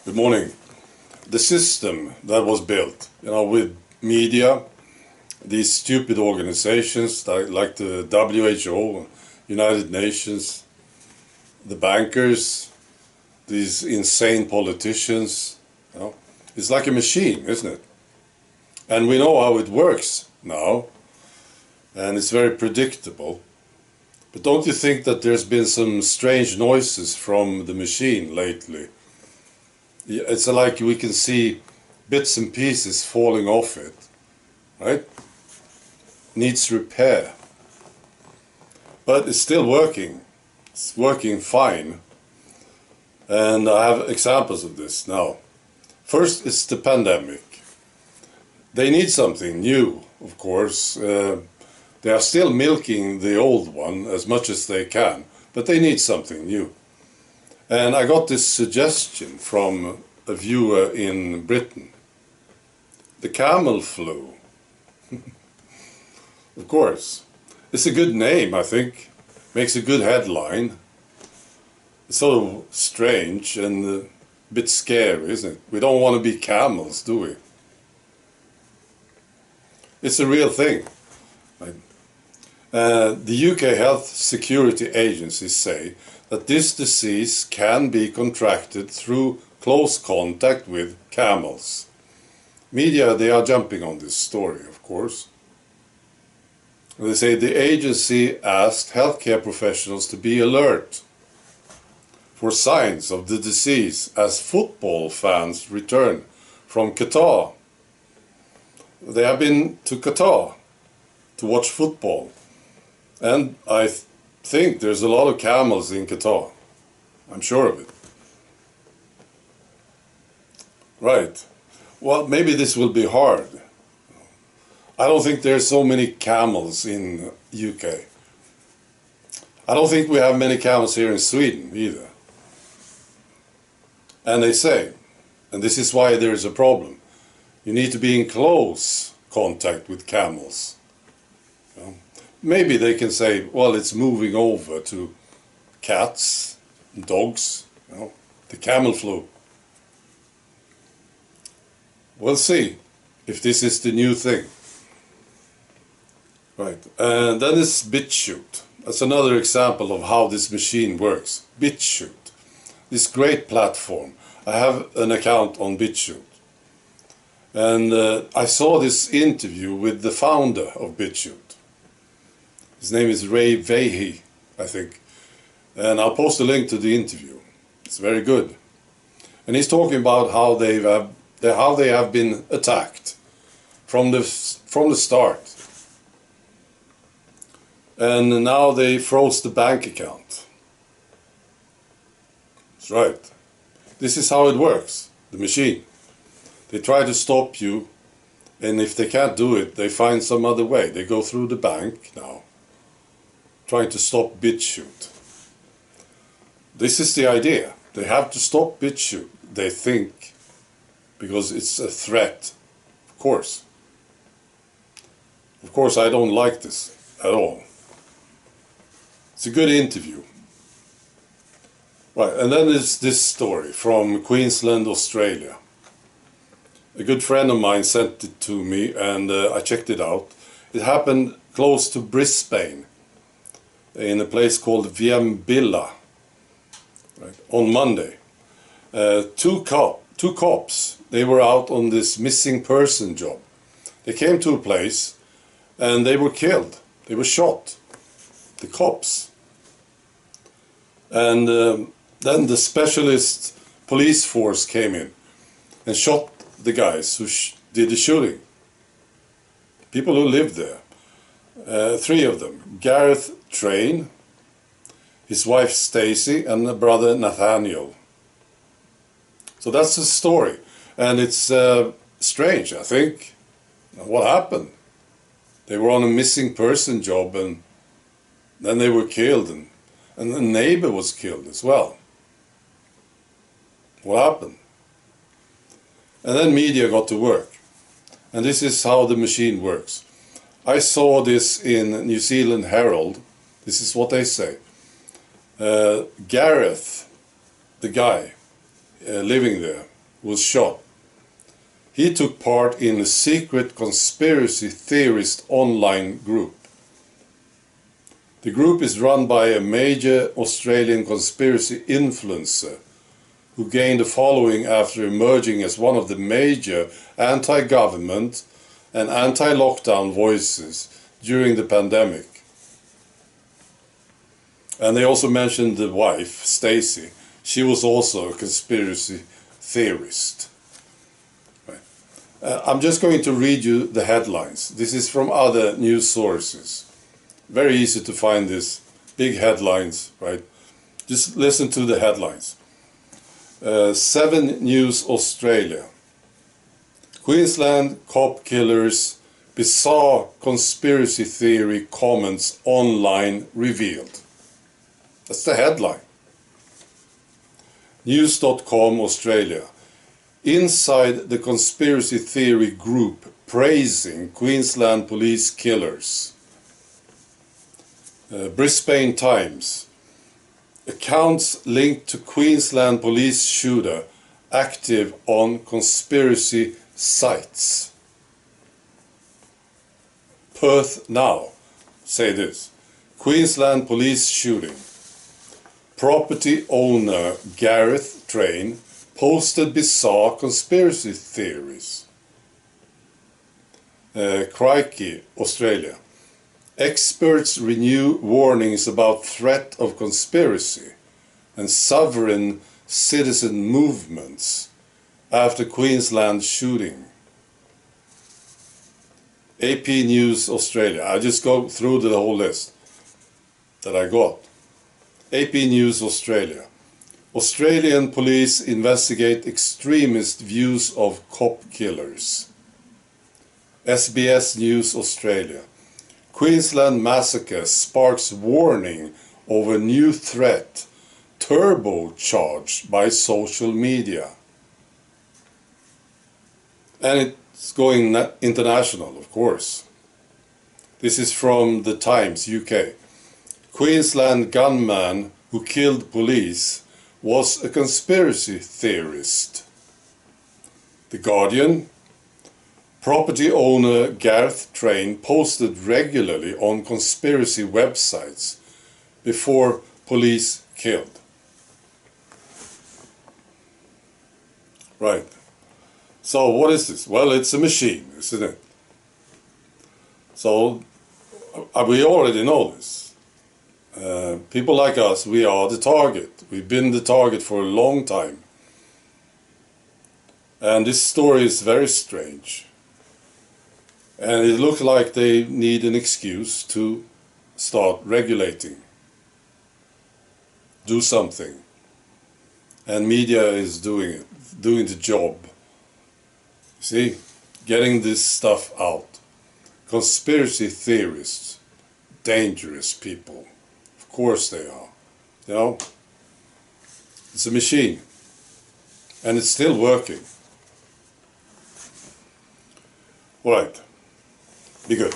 Good morning. The system that was built, with media, these stupid organizations like the WHO, United Nations, the bankers, these insane politicians, it's like a machine, isn't it? And we know how it works now, and it's very predictable. But don't you think that there's been some strange noises from the machine lately? It's like we can see bits and pieces falling off it, right? Needs repair. But it's still working. It's working fine. And I have examples of this now. First, it's the pandemic. They need something new, of course. They are still milking the old one as much as they can, but they need something new. And I got this suggestion from a viewer in Britain. The camel flu. Of course. It's a good name, I think. Makes a good headline. It's sort of strange and a bit scary, isn't it? We don't want to be camels, do we? It's a real thing. The UK Health Security Agencies say that this disease can be contracted through close contact with camels. Media, they are jumping on this story, of course. They say the agency asked healthcare professionals to be alert for signs of the disease as football fans return from Qatar. They have been to Qatar to watch football. And I think there's a lot of camels in Qatar. I'm sure of it. Right. Well, maybe this will be hard. I don't think there's so many camels in UK. I don't think we have many camels here in Sweden either. And they say, and this is why there is a problem, you need to be in close contact with camels. Maybe they can say, well, it's moving over to cats and dogs, the camel flu. We'll see if this is the new thing. Right, and then it's BitChute. That's another example of how this machine works. BitChute, this great platform. I have an account on BitChute. And I saw this interview with the founder of BitChute. His name is Ray Vahey, I think. And I'll post a link to the interview. It's very good. And he's talking about how they have been attacked from the start. And now they froze the bank account. That's right. This is how it works, the machine. They try to stop you, and if they can't do it, they find some other way. They go through the bank now, trying to stop BitChute. This is the idea. They have to stop BitChute, they think, because it's a threat. Of course. Of course, I don't like this at all. It's a good interview. Right, and then there's this story from Queensland, Australia. A good friend of mine sent it to me, and I checked it out. It happened close to Brisbane, in a place called Viambilla, right, on Monday. Two cops, they were out on this missing person job. They came to a place, and they were killed. They were shot. The cops. And then the specialist police force came in and shot the guys who did the shooting. People who lived there. 3 of them. Gareth Train, his wife Stacy, and the brother Nathaniel. So that's the story. And it's strange, I think. What happened? They were on a missing person job, and then they were killed, and the neighbor was killed as well. What happened? And then media got to work. And this is how the machine works. I saw this in New Zealand Herald. This is what they say. Gareth, the guy living there, was shot. He took part in a secret conspiracy theorist online group. The group is run by a major Australian conspiracy influencer who gained a following after emerging as one of the major anti-government and anti-lockdown voices during the pandemic. And they also mentioned the wife, Stacey. She was also a conspiracy theorist. I'm just going to read you the headlines. This is from other news sources. Very easy to find this. Big headlines, right? Just listen to the headlines. 7 News Australia. Queensland cop killers, bizarre conspiracy theory comments online revealed. That's the headline. News.com Australia. Inside the conspiracy theory group praising Queensland police killers. Brisbane Times. Accounts linked to Queensland police shooter active on conspiracy sites. Perth Now. Say this. Queensland police shooting. Property owner Gareth Train posted bizarre conspiracy theories. Crikey, Australia. Experts renew warnings about threat of conspiracy and sovereign citizen movements after Queensland shooting. AP News Australia. I just go through the whole list that I got. AP News Australia. Australian police investigate extremist views of cop killers. SBS News Australia. Queensland massacre sparks warning over new threat, turbocharged by social media. And it's going international, of course. This is from The Times, UK. Queensland gunman who killed police was a conspiracy theorist. The Guardian. Property owner Gareth Train posted regularly on conspiracy websites before police killed. Right. So what is this? Well, it's a machine, isn't it? So we already know this. People like us, we are the target. We've been the target for a long time. And this story is very strange. And it looks like they need an excuse to start regulating. Do something. And media is doing it, doing the job. See, getting this stuff out. Conspiracy theorists, dangerous people. Of course they are. You know, it's a machine. And it's still working. All right. Be good.